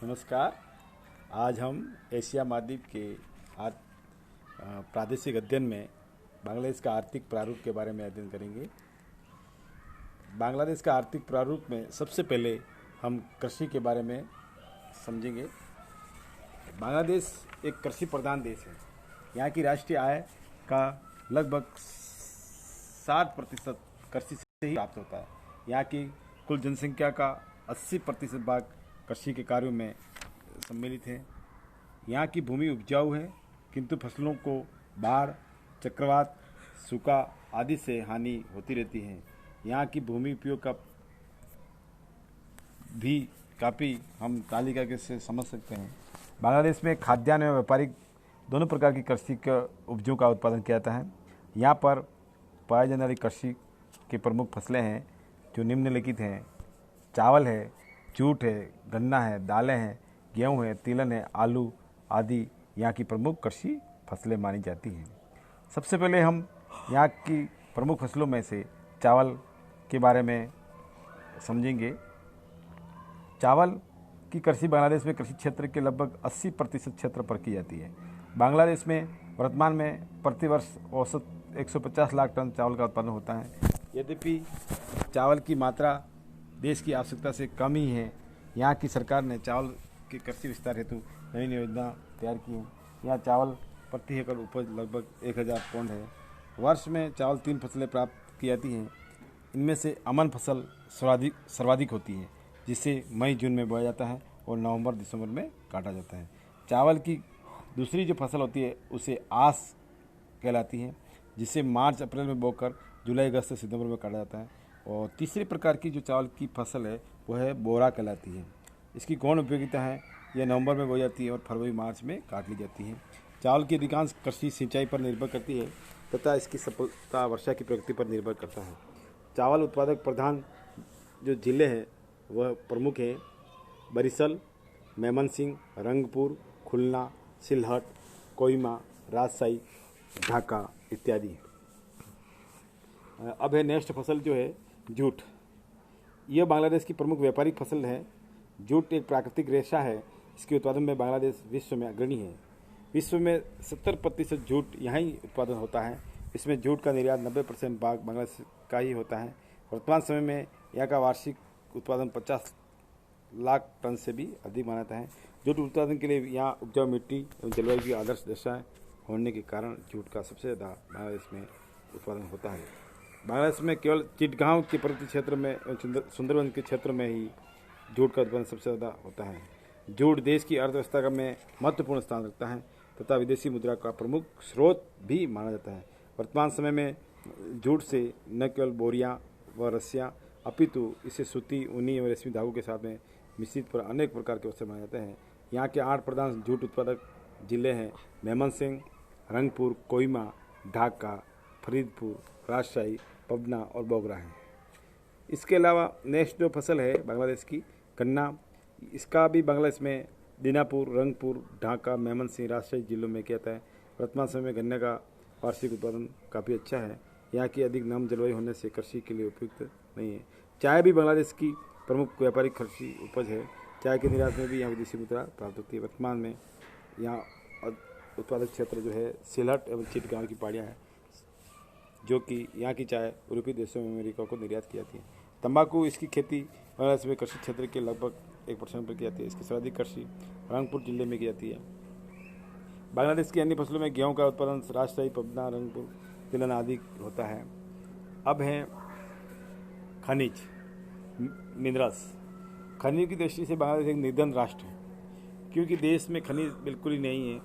नमस्कार। आज हम एशिया महाद्वीप के प्रादेशिक अध्ययन में बांग्लादेश का आर्थिक प्रारूप के बारे में अध्ययन करेंगे। बांग्लादेश का आर्थिक प्रारूप में सबसे पहले हम कृषि के बारे में समझेंगे। बांग्लादेश एक कृषि प्रधान देश है। यहाँ की राष्ट्रीय आय का लगभग 60% कृषि से ही प्राप्त होता है। यहाँ की कुल जनसंख्या का 80% भाग कृषि के कार्यों में सम्मिलित है। यहाँ की भूमि उपजाऊ है, किंतु फसलों को बाढ़, चक्रवात, सूखा आदि से हानि होती रहती है। यहाँ की भूमि उपयोग का भी काफ़ी हम तालिका के से समझ सकते हैं। बांग्लादेश में खाद्यान्न एवं व्यापारिक दोनों प्रकार की कृषि के उपजों का उत्पादन किया जाता है। यहाँ पर पाए जाने वाली कृषि की प्रमुख फसलें हैं जो निम्नलिखित हैं। चावल है, जूट है, गन्ना है, दालें हैं, गेहूं है, तिलहन है, आलू आदि यहाँ की प्रमुख कृषि फसलें मानी जाती हैं। सबसे पहले हम यहाँ की प्रमुख फसलों में से चावल के बारे में समझेंगे। चावल की कृषि बांग्लादेश में कृषि क्षेत्र के लगभग 80% क्षेत्र पर की जाती है। बांग्लादेश में वर्तमान में प्रतिवर्ष औसत 150 लाख टन चावल का उत्पादन होता है। यद्यपि चावल की मात्रा देश की आवश्यकता से कम ही है। यहाँ की सरकार ने चावल के कृषि विस्तार हेतु नई योजना तैयार की है। यहाँ चावल प्रति एकड़ उपज लगभग 1000 पौंड है। वर्ष में चावल 3 फसलें प्राप्त की जाती हैं। इनमें से अमन फसल सर्वाधिक होती है, जिसे मई जून में बोया जाता है और नवंबर दिसंबर में काटा जाता है। चावल की दूसरी जो फसल होती है उसे आस कहलाती है, जिसे मार्च अप्रैल में बोकर जुलाई अगस्त सितंबर में काटा जाता है। और तीसरी प्रकार की जो चावल की फसल है वह है बोरा कहलाती है। इसकी गौण उपयोगिता है, यह नवंबर में बोई जाती है और फरवरी मार्च में काट ली जाती है। चावल की अधिकांश कृषि सिंचाई पर निर्भर करती है तथा इसकी सफलता वर्षा की प्रगति पर निर्भर करता है। चावल उत्पादक प्रधान जो जिले हैं वह प्रमुख हैं बरिशल, मेमनसिंह, रंगपुर, खुलना, सिलहट, कोहिमा, राजशाही, ढाका इत्यादि। अब है नेक्स्ट फसल जो है जूट। यह बांग्लादेश की प्रमुख व्यापारिक फसल है। जूट एक प्राकृतिक रेशा है। इसके उत्पादन में बांग्लादेश विश्व में अग्रणी है। विश्व में 70% जूट यहाँ ही उत्पादन होता है। इसमें जूट का निर्यात 90% भाग बांग्लादेश का ही होता है। वर्तमान समय में यहाँ का वार्षिक उत्पादन 50 लाख टन से भी अधिक माना जाता है। जूट उत्पादन के लिए यहाँ उपजाऊ मिट्टी एवं जलवायु की आदर्श दशा होने के कारण जूट का सबसे ज़्यादा बांग्लादेश में उत्पादन होता है। बांग्लादेश में केवल चिटगांव के पर्वतीय क्षेत्र में सुंदरबन के क्षेत्र में ही जूट का उत्पादन सबसे ज़्यादा होता है। जूट देश की अर्थव्यवस्था में महत्वपूर्ण स्थान रखता है तथा विदेशी मुद्रा का प्रमुख स्रोत भी माना जाता है। वर्तमान समय में जूट से न केवल बोरियां व रस्सियाँ अपितु इसे सूती, ऊनी और रेशमी धागों के साथ में मिश्रित पर अनेक प्रकार के वस्त्र बनाए जाते हैं। यहाँ के 8 प्रधान जूट उत्पादक जिले हैं मेमनसिंह, रंगपुर, कोहिमा, ढाका, फरीदपुर, राजशाही, पबना और बोगरा है। इसके अलावा नेक्स्ट जो फसल है बांग्लादेश की गन्ना, इसका भी बांग्लादेश में दीनापुर, रंगपुर, ढाका, मेमनसिंह, राजशाही जिलों में किया जाता है। वर्तमान समय में गन्ने का वार्षिक उत्पादन काफ़ी अच्छा है। यहाँ की अधिक नम जलवायु होने से कृषि के लिए उपयुक्त नहीं है। चाय भी बांग्लादेश की प्रमुख व्यापारिक कृषि उपज है। चाय के निर्यात में भी यहाँ विदेशी मुद्रा प्राप्त होती है। वर्तमान में यहाँ उत्पादक क्षेत्र जो है सिलहट एवं चिटगांव की पहाड़ियाँ हैं, जो कि यहाँ की चाय यूरोपीय देशों में अमेरिका को निर्यात की जाती है। तंबाकू, इसकी खेती बांग्लादेश में कृषि क्षेत्र के लगभग 1% पर की जाती है। इसकी सर्वाधिक कृषि रंगपुर जिले में की जाती है। बांग्लादेश की अन्य फसलों में गेहूं का उत्पादन राजशाही, पबना, रंगपुर, तिलहन आदि होता है। अब है खनिज मिनरल्स। खनिज की दृष्टि से बांग्लादेश एक निर्धन राष्ट्र है, क्योंकि देश में खनिज बिल्कुल ही नहीं है।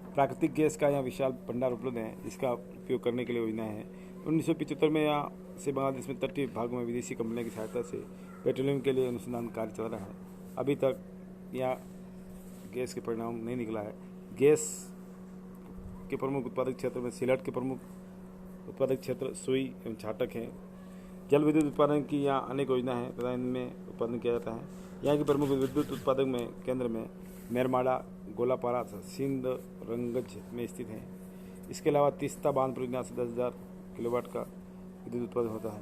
प्राकृतिक गैस का यहाँ विशाल भंडार उपलब्ध है, जिसका उपयोग करने के लिए योजनाएं हैं। 1975 में यहाँ से बांग्लादेश में तटीय भागों में विदेशी कंपनियों की सहायता से पेट्रोलियम के लिए अनुसंधान कार्य चल रहा है। अभी तक यहाँ गैस के परिणाम नहीं निकला है। गैस के प्रमुख उत्पादक क्षेत्र में सिलहट के प्रमुख उत्पादक क्षेत्र सुई एवं छाटक हैं। जल विद्युत उत्पादन की यहाँ अनेक योजना है तथा इनमें उत्पादन किया जाता है। यहाँ के प्रमुख विद्युत उत्पादक में केंद्र में मेरमाड़ा, गोलापारा, सिंध, रंगज में स्थित हैं। इसके अलावा तीस्ता बांध परियोजना से 10,000 किलोवाट का विद्युत उत्पादन होता है।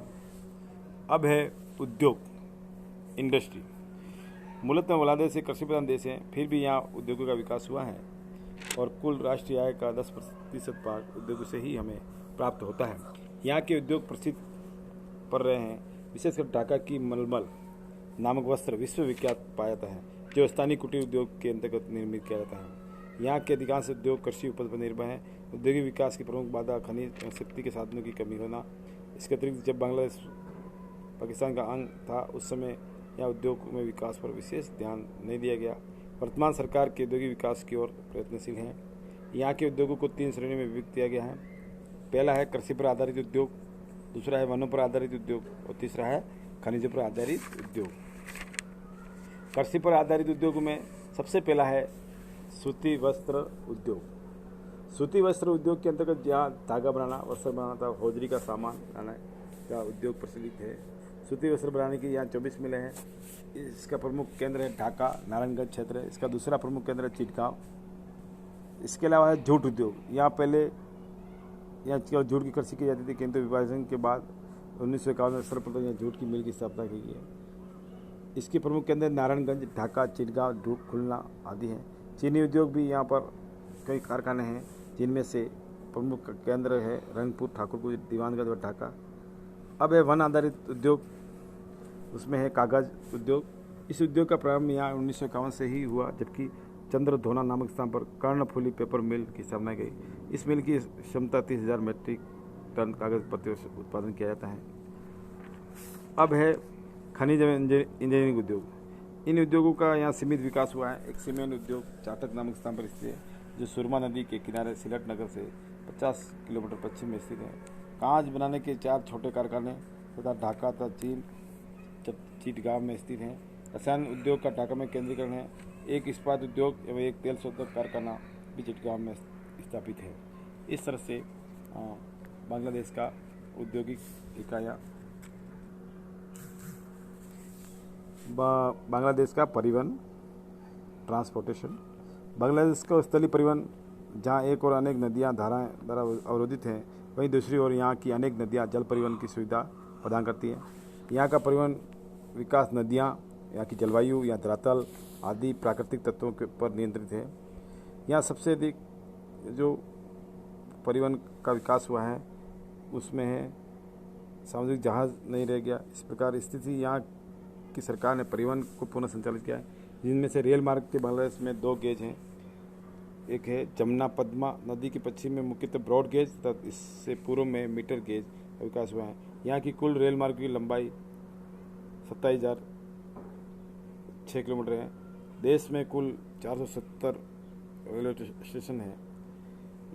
अब है उद्योग, इंडस्ट्री। मूलतः बांग्लादेश एक कृषि प्रधान देश है, फिर भी यहाँ उद्योगों का विकास हुआ है और कुल राष्ट्रीय आय का 10% भाग उद्योगों से ही हमें प्राप्त होता है। यहाँ के उद्योग प्रसिद्ध पर रहे हैं, विशेषकर ढाका की मलमल नामक वस्त्र विश्व विख्यात पाया जाता है, जो स्थानीय कुटीर उद्योग के अंतर्गत निर्मित किया जाता है। यहाँ के अधिकांश उद्योग कृषि उपज पर निर्भर हैं। औद्योगिक विकास की प्रमुख बाधा खनिज और शक्ति के साधनों की कमी होना। इसके अतिरिक्त जब बांग्लादेश पाकिस्तान का अंग था, उस समय यहाँ उद्योग में विकास पर विशेष ध्यान नहीं दिया गया। वर्तमान सरकार के औद्योगिक विकास की ओर प्रयत्नशील हैं। यहाँ के उद्योगों को 3 श्रेणियों में विभक्त किया गया है। पहला है कृषि पर आधारित उद्योग, दूसरा है वनों पर आधारित उद्योग और तीसरा है खनिजों पर आधारित उद्योग। कृषि पर आधारित उद्योगों में सबसे पहला है सूती वस्त्र उद्योग। सूती वस्त्र उद्योग के अंतर्गत जहाँ धागा बनाना, वस्त्र बनाना था, हौजरी का सामान बनाने का उद्योग प्रचलित है। सूती वस्त्र बनाने की यहाँ 24 मिलें हैं। इसका प्रमुख केंद्र है ढाका नारायणगंज क्षेत्र। इसका दूसरा प्रमुख केंद्र है चिटगांव। इसके अलावा है जूट उद्योग। यहाँ पहले यहाँ जूट की कृषि की जाती थी, किंतु विभाजन के बाद 1951 में सर्वप्रथम यहाँ जूट की मिल की स्थापना की गई है। इसके प्रमुख केंद्र नारायणगंज, ढाका, चिटगांव, ढूक, खुलना आदि हैं। चीनी उद्योग भी यहाँ पर कई कारखाने हैं, जिनमें से प्रमुख केंद्र है रंगपुर, ठाकुरपुर, दीवानगंज और ढाका। अब है वन आधारित उद्योग, उसमें है कागज उद्योग। इस उद्योग का प्रारंभ यहाँ 1951 से ही हुआ, जबकि चंद्रधोना नामक स्थान पर कर्णफुली पेपर मिल की स्थापना गई। इस मिल की क्षमता 30,000 मीट्रिक टन कागज प्रति वर्ष उत्पादन किया जाता है। अब है खनिज इंजीनियरिंग उद्योग। इन उद्योगों का यहाँ सीमित विकास हुआ है। एक सीमेंट उद्योग चाटक नामक स्थान पर स्थित है, जो सुरमा नदी के किनारे सिलट नगर से 50 किलोमीटर पश्चिम में स्थित है। कांच बनाने के 4 छोटे कारखाने तथा ढाका तथा चीन चिटगांव में स्थित हैं। रसायन उद्योग का ढाका में केंद्रीकरण है। एक इस्पात उद्योग एवं एक तेल शोधक कारखाना भी चिटगांव में स्थापित है। इस तरह से बांग्लादेश का औद्योगिक इकाइयाँ, बांग्लादेश का परिवहन ट्रांसपोर्टेशन। बांग्लादेश का स्थलीय परिवहन, जहाँ एक और अनेक नदियाँ धाराएं द्वारा अवरोधित हैं, वहीं दूसरी ओर यहाँ की अनेक नदियाँ जल परिवहन की सुविधा प्रदान करती हैं। यहाँ का परिवहन विकास नदियाँ, यहाँ की जलवायु, यहाँ धरातल आदि प्राकृतिक तत्वों के पर नियंत्रित है। यहाँ सबसे अधिक जो परिवहन का विकास हुआ है उसमें है सामुद्रिक जहाज नहीं रह गया। इस प्रकार स्थिति यहाँ की सरकार ने परिवहन को पुनः संचालित किया है, जिनमें से रेल मार्ग के बांग्लादेश में 2 गेज हैं। एक है जमुना पद्मा नदी के पश्चिम में मुख्यतः ब्रॉड गेज तथा इससे पूर्व में मीटर गेज का विकास हुआ है। यहाँ की कुल रेल मार्ग की लंबाई 27,006 किलोमीटर है। देश में कुल 470 रेलवे स्टेशन हैं।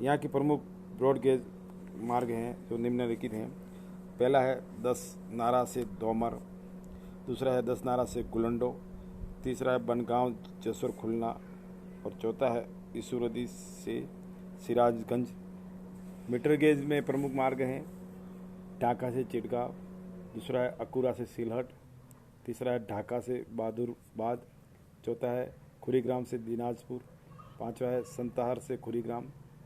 यहाँ की प्रमुख ब्रॉड गेज मार्ग हैं जो निम्नलिखित हैं। पहला है 10 नारा से दोमर, दूसरा है 10 नारा से गुलंडो, तीसरा है बनगांव जसोर खुलना और चौथा है इसुरदी से सिराजगंज। मीटर गेज में प्रमुख मार्ग हैं ढाका से चिटगांव, दूसरा है अकूरा से सिलहट, तीसरा है ढाका से बहादुराबाद, चौथा है खुरीग्राम से दिनाजपुर, पांचवा है संताहर से खुरीग्राम,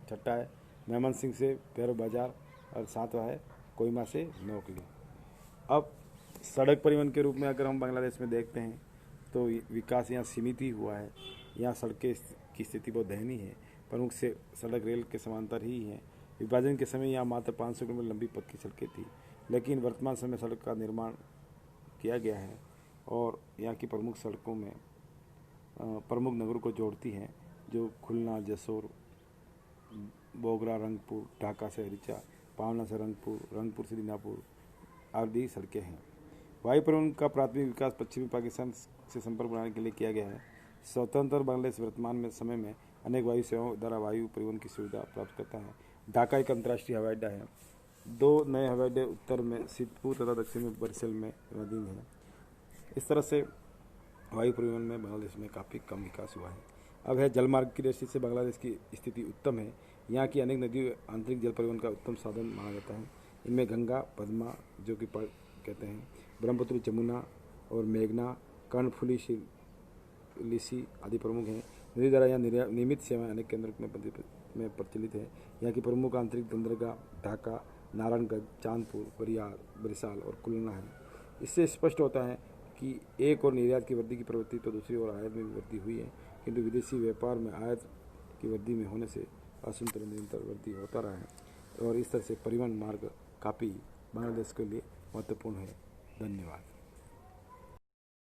छठा है मेमन सिंह से भैरव बाजार और सातवां है कोहिमा से नौकली। अब सड़क परिवहन के रूप में अगर हम बांग्लादेश में देखते हैं तो विकास यहाँ सीमित ही हुआ है। यहाँ सड़कें की स्थिति बहुत दयनीय है। प्रमुख से सड़क रेल के समांतर ही है। विभाजन के समय यहाँ मात्र 500 किलोमीटर लंबी पक्की सड़कें थी, लेकिन वर्तमान समय सड़क का निर्माण किया गया है और यहाँ की प्रमुख सड़कों में प्रमुख नगरों को जोड़ती हैं, जो खुलना, जसोर, बोगरा, रंगपुर, ढाका से हरिचा, पावना से रंगपुर, रंगपुर से दीनापुर आदि सड़कें हैं। वायु परिवहन का प्राथमिक विकास पश्चिमी पाकिस्तान से संपर्क बनाने के लिए किया गया है। स्वतंत्र बांग्लादेश वर्तमान में समय में अनेक वायु सेवाओं द्वारा वायु परिवहन की सुविधा प्राप्त करता है। ढाका एक अंतर्राष्ट्रीय हवाई अड्डा है। 2 नए हवाई अड्डे उत्तर में सिद्धपुर तथा दक्षिण में बरसेल में नदीम है। इस तरह से वायु परिवहन में बांग्लादेश में काफ़ी कम विकास हुआ है। अब है जलमार्ग की दृष्टि से बांग्लादेश की स्थिति उत्तम है। यहाँ की अनेक नदियों आंतरिक जल परिवहन का उत्तम साधन माना जाता है। इनमें गंगा, पद्मा जो कि कहते हैं, ब्रह्मपुत्र, जमुना और मेघना, कर्णफुली, लिसी आदि प्रमुख हैं। नदी द्वारा यहाँ नियमित सेवाएं अनेक केंद्रों में प्रचलित है। यहाँ की प्रमुख आंतरिक बंदरगाह ढाका, नारायणगंज, चांदपुर, बरियार, बरिशाल और कुलना है। इससे स्पष्ट होता है कि एक और निर्यात की वृद्धि की प्रवृत्ति तो दूसरी ओर आयात में भी वृद्धि हुई है, किंतु विदेशी व्यापार में आयात की वृद्धि में होने से असंतुलन निरंतर वृद्धि होता रहा है और इस तरह से परिवहन मार्ग काफ़ी बांग्लादेश के लिए महत्वपूर्ण है। धन्यवाद।